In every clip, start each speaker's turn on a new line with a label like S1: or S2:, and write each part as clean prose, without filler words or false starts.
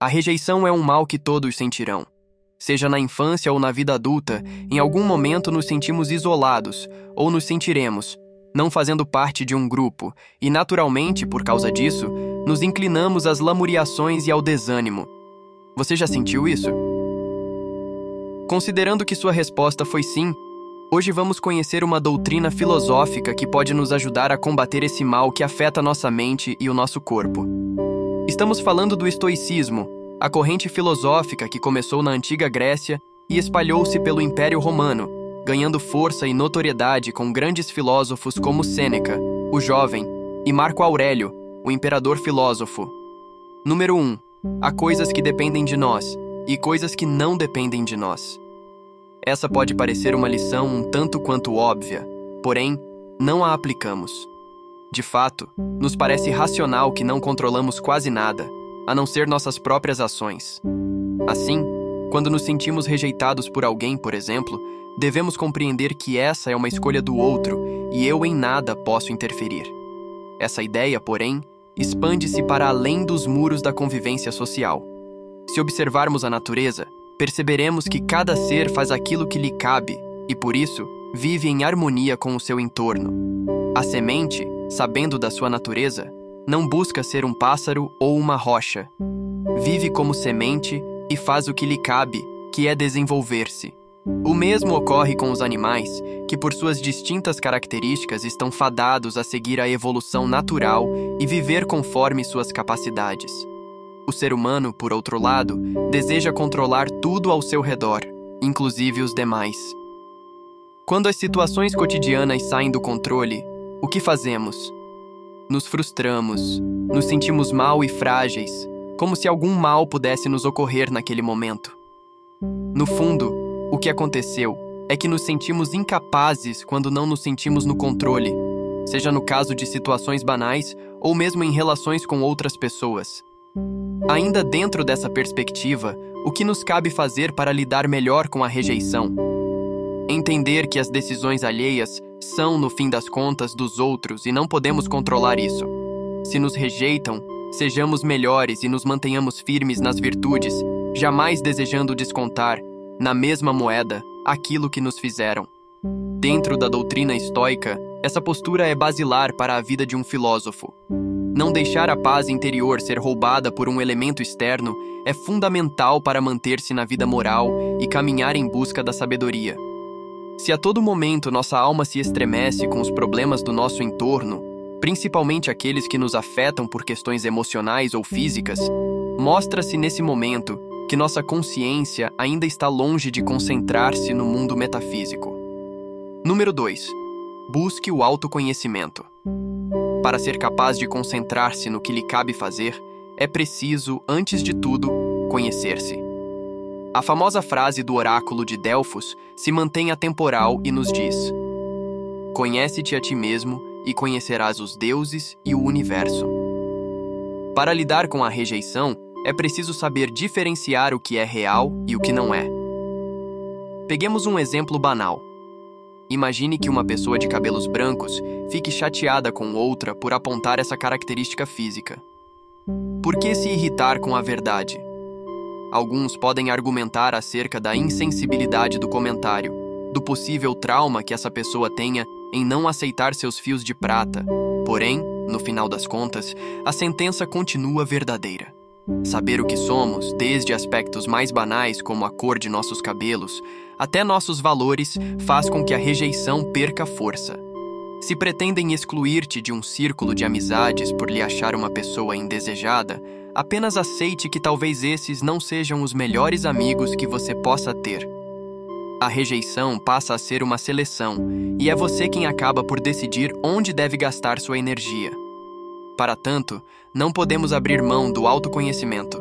S1: A rejeição é um mal que todos sentirão. Seja na infância ou na vida adulta, em algum momento nos sentimos isolados, ou nos sentiremos, não fazendo parte de um grupo, e naturalmente, por causa disso, nos inclinamos às lamuriações e ao desânimo. Você já sentiu isso? Considerando que sua resposta foi sim, hoje vamos conhecer uma doutrina filosófica que pode nos ajudar a combater esse mal que afeta nossa mente e o nosso corpo. Estamos falando do estoicismo, a corrente filosófica que começou na antiga Grécia e espalhou-se pelo Império Romano, ganhando força e notoriedade com grandes filósofos como Sêneca, o jovem, e Marco Aurélio, o imperador filósofo. Número 1. Há coisas que dependem de nós e coisas que não dependem de nós. Essa pode parecer uma lição um tanto quanto óbvia, porém, não a aplicamos. De fato, nos parece racional que não controlamos quase nada, a não ser nossas próprias ações. Assim, quando nos sentimos rejeitados por alguém, por exemplo, devemos compreender que essa é uma escolha do outro e eu em nada posso interferir. Essa ideia, porém, expande-se para além dos muros da convivência social. Se observarmos a natureza, perceberemos que cada ser faz aquilo que lhe cabe e, por isso, vive em harmonia com o seu entorno. A semente, sabendo da sua natureza, não busca ser um pássaro ou uma rocha. Vive como semente e faz o que lhe cabe, que é desenvolver-se. O mesmo ocorre com os animais, que por suas distintas características estão fadados a seguir a evolução natural e viver conforme suas capacidades. O ser humano, por outro lado, deseja controlar tudo ao seu redor, inclusive os demais. Quando as situações cotidianas saem do controle, o que fazemos? Nos frustramos, nos sentimos mal e frágeis, como se algum mal pudesse nos ocorrer naquele momento. No fundo, o que aconteceu é que nos sentimos incapazes quando não nos sentimos no controle, seja no caso de situações banais ou mesmo em relações com outras pessoas. Ainda dentro dessa perspectiva, o que nos cabe fazer para lidar melhor com a rejeição? Entender que as decisões alheias são, no fim das contas, dos outros e não podemos controlar isso. Se nos rejeitam, sejamos melhores e nos mantenhamos firmes nas virtudes, jamais desejando descontar, na mesma moeda, aquilo que nos fizeram. Dentro da doutrina estoica, essa postura é basilar para a vida de um filósofo. Não deixar a paz interior ser roubada por um elemento externo é fundamental para manter-se na vida moral e caminhar em busca da sabedoria. Se a todo momento nossa alma se estremece com os problemas do nosso entorno, principalmente aqueles que nos afetam por questões emocionais ou físicas, mostra-se nesse momento que nossa consciência ainda está longe de concentrar-se no mundo metafísico. Número 2. Busque o autoconhecimento. Para ser capaz de concentrar-se no que lhe cabe fazer, é preciso, antes de tudo, conhecer-se. A famosa frase do oráculo de Delfos se mantém atemporal e nos diz: "Conhece-te a ti mesmo e conhecerás os deuses e o universo." Para lidar com a rejeição, é preciso saber diferenciar o que é real e o que não é. Peguemos um exemplo banal. Imagine que uma pessoa de cabelos brancos fique chateada com outra por apontar essa característica física. Por que se irritar com a verdade? Alguns podem argumentar acerca da insensibilidade do comentário, do possível trauma que essa pessoa tenha em não aceitar seus fios de prata. Porém, no final das contas, a sentença continua verdadeira. Saber o que somos, desde aspectos mais banais como a cor de nossos cabelos, até nossos valores, faz com que a rejeição perca força. Se pretendem excluir-te de um círculo de amizades por lhe achar uma pessoa indesejada, apenas aceite que talvez esses não sejam os melhores amigos que você possa ter. A rejeição passa a ser uma seleção, e é você quem acaba por decidir onde deve gastar sua energia. Para tanto, não podemos abrir mão do autoconhecimento.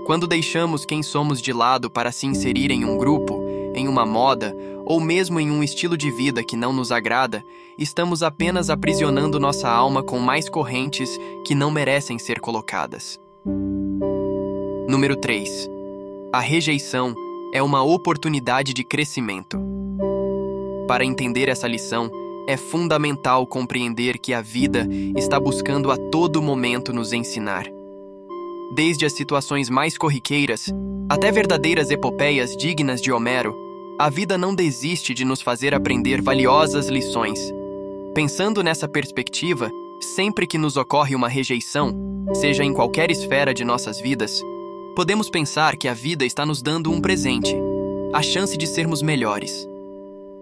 S1: Quando deixamos quem somos de lado para se inserir em um grupo, em uma moda ou mesmo em um estilo de vida que não nos agrada, estamos apenas aprisionando nossa alma com mais correntes que não merecem ser colocadas. Número 3. A rejeição é uma oportunidade de crescimento. Para entender essa lição, é fundamental compreender que a vida está buscando a todo momento nos ensinar. Desde as situações mais corriqueiras até verdadeiras epopeias dignas de Homero, a vida não desiste de nos fazer aprender valiosas lições. Pensando nessa perspectiva, sempre que nos ocorre uma rejeição, seja em qualquer esfera de nossas vidas, podemos pensar que a vida está nos dando um presente, a chance de sermos melhores.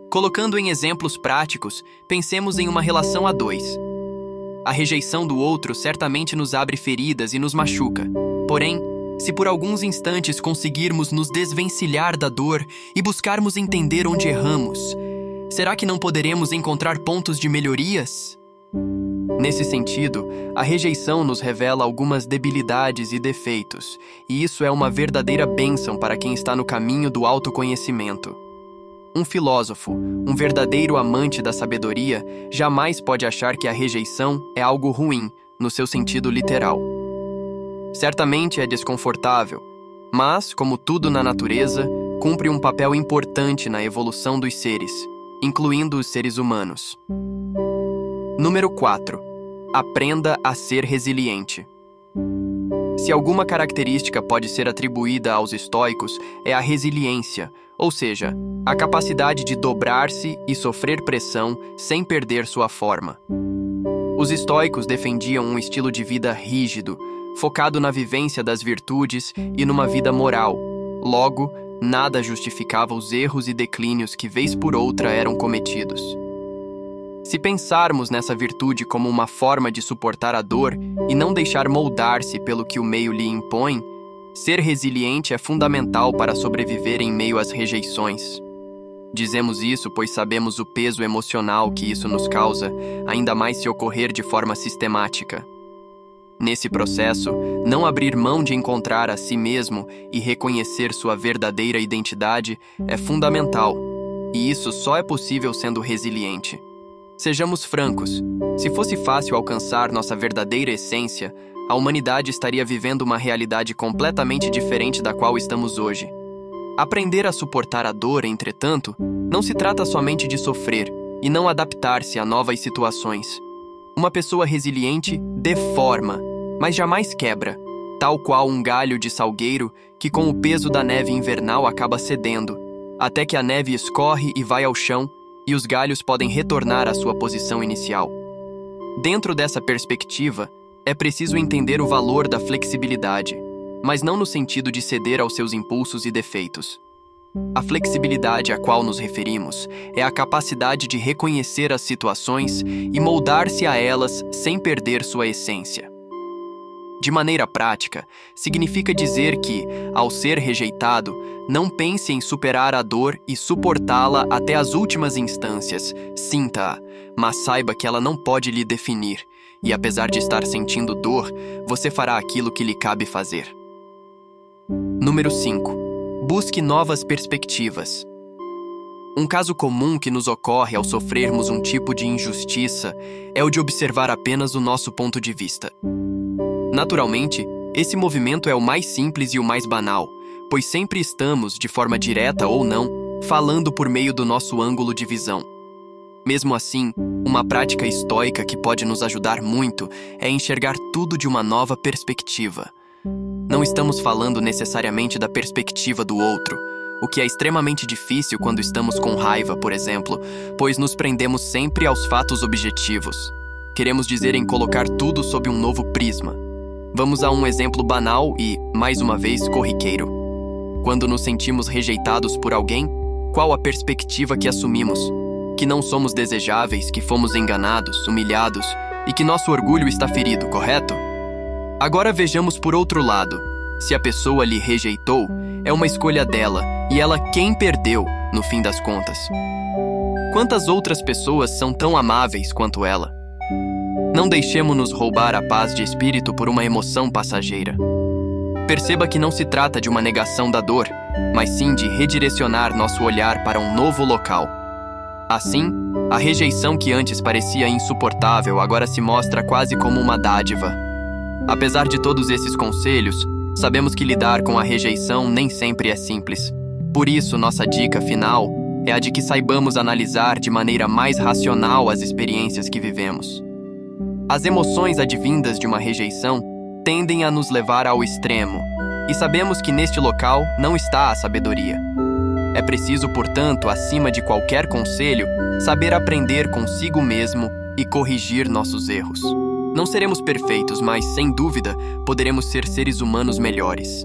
S1: Colocando em exemplos práticos, pensemos em uma relação a dois. A rejeição do outro certamente nos abre feridas e nos machuca. Porém, se por alguns instantes conseguirmos nos desvencilhar da dor e buscarmos entender onde erramos, será que não poderemos encontrar pontos de melhorias? Nesse sentido, a rejeição nos revela algumas debilidades e defeitos, e isso é uma verdadeira bênção para quem está no caminho do autoconhecimento. Um filósofo, um verdadeiro amante da sabedoria, jamais pode achar que a rejeição é algo ruim, no seu sentido literal. Certamente é desconfortável, mas, como tudo na natureza, cumpre um papel importante na evolução dos seres, incluindo os seres humanos. Número 4. Aprenda a ser resiliente. Se alguma característica pode ser atribuída aos estoicos, é a resiliência, ou seja, a capacidade de dobrar-se e sofrer pressão sem perder sua forma. Os estoicos defendiam um estilo de vida rígido, focado na vivência das virtudes e numa vida moral. Logo, nada justificava os erros e declínios que vez por outra eram cometidos. Se pensarmos nessa virtude como uma forma de suportar a dor e não deixar moldar-se pelo que o meio lhe impõe, ser resiliente é fundamental para sobreviver em meio às rejeições. Dizemos isso pois sabemos o peso emocional que isso nos causa, ainda mais se ocorrer de forma sistemática. Nesse processo, não abrir mão de encontrar a si mesmo e reconhecer sua verdadeira identidade é fundamental, e isso só é possível sendo resiliente. Sejamos francos, se fosse fácil alcançar nossa verdadeira essência, a humanidade estaria vivendo uma realidade completamente diferente da qual estamos hoje. Aprender a suportar a dor, entretanto, não se trata somente de sofrer e não adaptar-se a novas situações. Uma pessoa resiliente deforma, mas jamais quebra, tal qual um galho de salgueiro que com o peso da neve invernal acaba cedendo, até que a neve escorre e vai ao chão e os galhos podem retornar à sua posição inicial. Dentro dessa perspectiva, é preciso entender o valor da flexibilidade, mas não no sentido de ceder aos seus impulsos e defeitos. A flexibilidade a qual nos referimos é a capacidade de reconhecer as situações e moldar-se a elas sem perder sua essência. De maneira prática, significa dizer que, ao ser rejeitado, não pense em superar a dor e suportá-la até as últimas instâncias. Sinta-a, mas saiba que ela não pode lhe definir, e apesar de estar sentindo dor, você fará aquilo que lhe cabe fazer. Número 5. Busque novas perspectivas. Um caso comum que nos ocorre ao sofrermos um tipo de injustiça é o de observar apenas o nosso ponto de vista. Naturalmente, esse movimento é o mais simples e o mais banal, pois sempre estamos, de forma direta ou não, falando por meio do nosso ângulo de visão. Mesmo assim, uma prática estoica que pode nos ajudar muito é enxergar tudo de uma nova perspectiva. Não estamos falando necessariamente da perspectiva do outro, o que é extremamente difícil quando estamos com raiva, por exemplo, pois nos prendemos sempre aos fatos objetivos. Queremos dizer em colocar tudo sob um novo prisma. Vamos a um exemplo banal e, mais uma vez, corriqueiro. Quando nos sentimos rejeitados por alguém, qual a perspectiva que assumimos? Que não somos desejáveis, que fomos enganados, humilhados e que nosso orgulho está ferido, correto? Agora vejamos por outro lado. Se a pessoa lhe rejeitou, é uma escolha dela e ela quem perdeu, no fim das contas. Quantas outras pessoas são tão amáveis quanto ela? Não deixemos-nos roubar a paz de espírito por uma emoção passageira. Perceba que não se trata de uma negação da dor, mas sim de redirecionar nosso olhar para um novo local. Assim, a rejeição que antes parecia insuportável agora se mostra quase como uma dádiva. Apesar de todos esses conselhos, sabemos que lidar com a rejeição nem sempre é simples. Por isso, nossa dica final é a de que saibamos analisar de maneira mais racional as experiências que vivemos. As emoções advindas de uma rejeição tendem a nos levar ao extremo, e sabemos que neste local não está a sabedoria. É preciso, portanto, acima de qualquer conselho, saber aprender consigo mesmo e corrigir nossos erros. Não seremos perfeitos, mas, sem dúvida, poderemos ser seres humanos melhores.